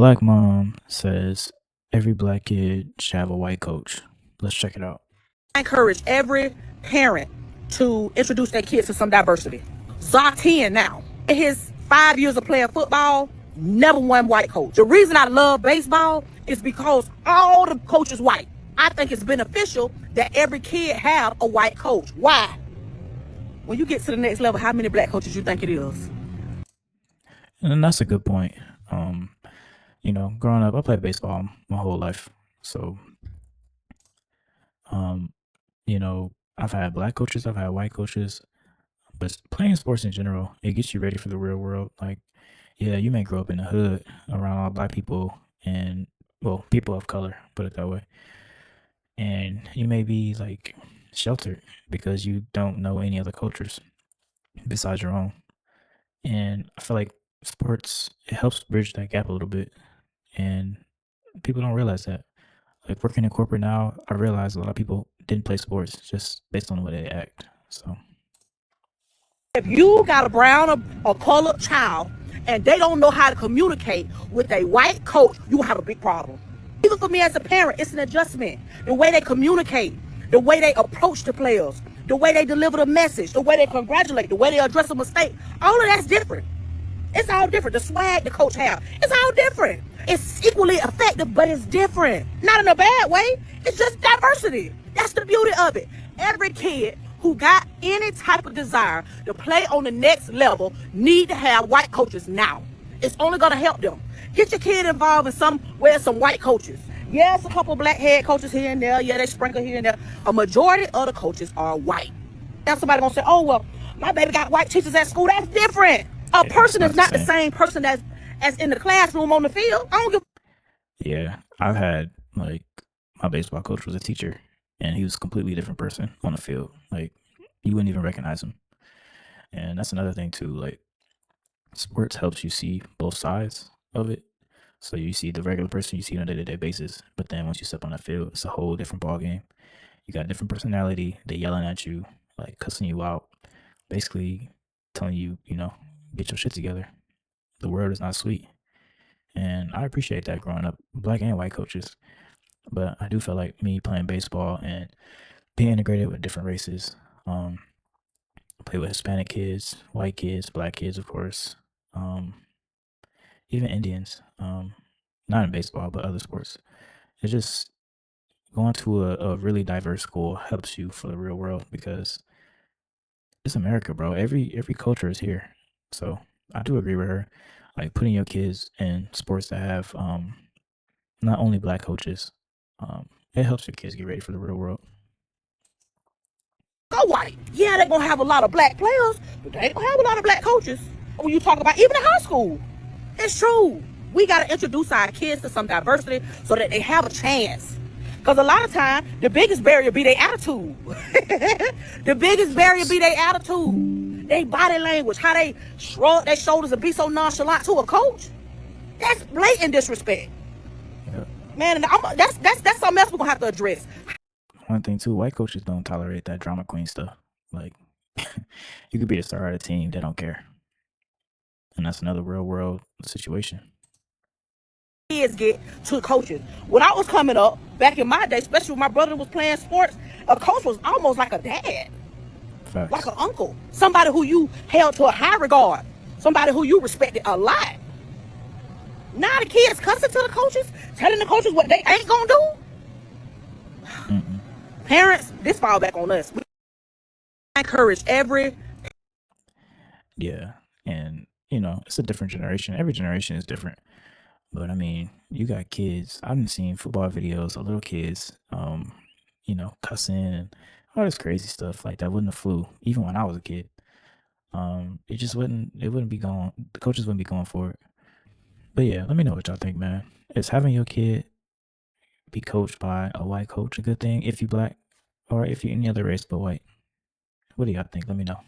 Black mom says every black kid should have a white coach. Let's check it out. I encourage every parent to introduce their kids to some diversity. Zah 10 now. In his 5 years of playing football, never one white coach. The reason I love baseball is because all the coaches white. I think it's beneficial that every kid have a white coach. Why? When you get to the next level, how many black coaches you think it is? And that's a good point. Growing up, I played baseball my whole life. So, um, I've had black coaches, I've had white coaches, but playing sports in general, it gets you ready for the real world. Like, yeah, you may grow up in the hood around all black people and, well, people of color, put it that way. And you may be like sheltered because you don't know any other cultures besides your own. And I feel like sports, it helps bridge that gap a little bit. And people don't realize that. Like working in corporate now, I realize a lot of people didn't play sports just based on the way they act. So If you got a brown or colored child and they don't know how to communicate with a white coach, you will have a big problem. Even for me as a parent, it's an adjustment. The way they communicate, the way they approach the players, the way they deliver the message, the way they congratulate, the way they address a mistake, all of that's different. It's all different. The swag the coach have, it's all different. It's equally effective, but it's different. Not in a bad way. It's just diversity. That's the beauty of it. Every kid who got any type of desire to play on the next level need to have white coaches now. It's only going to help them. Get your kid involved in some white coaches. Yes, a couple black head coaches here and there. Yeah, they sprinkle here and there. A majority of the coaches are white. Now somebody gonna say, oh, well, my baby got white teachers at school. That's different. A person is not the same person as in the classroom on the field. I don't give. yeah, I've had like my baseball coach was a teacher and he was a completely different person on the field. Like you wouldn't even recognize him. And that's another thing too. Like sports helps you see both sides of it. So you see the regular person you see on a day-to-day basis, but then once you step on that field, it's a whole different ball game. You got different personality. They yelling at you, like cussing you out, basically telling you, get your shit together. The world is not sweet, and I appreciate that growing up, black and white coaches. But I do feel like me playing baseball and being integrated with different races. Play with Hispanic kids, white kids, black kids, of course. Even Indians. Not in baseball, but other sports. It's just going to a really diverse school helps you for the real world because it's America, bro. Every culture is here. So I do agree with her. Like putting your kids in sports that have not only black coaches, it helps your kids get ready for the real world. Go white. Yeah, they're gonna have a lot of black players, but they ain't gonna have a lot of black coaches. When you talk about even in high school, it's true. We gotta introduce our kids to some diversity so that they have a chance. Because a lot of time, the biggest barrier be their attitude. The biggest barrier be their attitude. Their body language, how they shrug their shoulders and be so nonchalant to a coach. That's blatant disrespect. Yeah. Man, that's something else we're gonna have to address. One thing too, white coaches don't tolerate that drama queen stuff. Like you could be a star of a team, they don't care. And that's another real world situation. Kids get to coaches. When I was coming up, back in my day, especially when my brother was playing sports, a coach was almost like a dad. Facts. Like an uncle. Somebody who you held to a high regard. Somebody who you respected a lot. Now the kids cussing to the coaches, telling the coaches what they ain't gonna do. Mm-mm. Parents, this fall back on us. We encourage every. Yeah. And it's a different generation. Every generation is different. But I mean, you got kids. I've been seeing football videos of little kids, cussing and all this crazy stuff like that wouldn't have flew even when I was a kid. It wouldn't be going, the coaches wouldn't be going for it. But yeah, let me know what y'all think, man. Is having your kid be coached by a white coach a good thing if you black or if you any other race but white? What do y'all think? Let me know.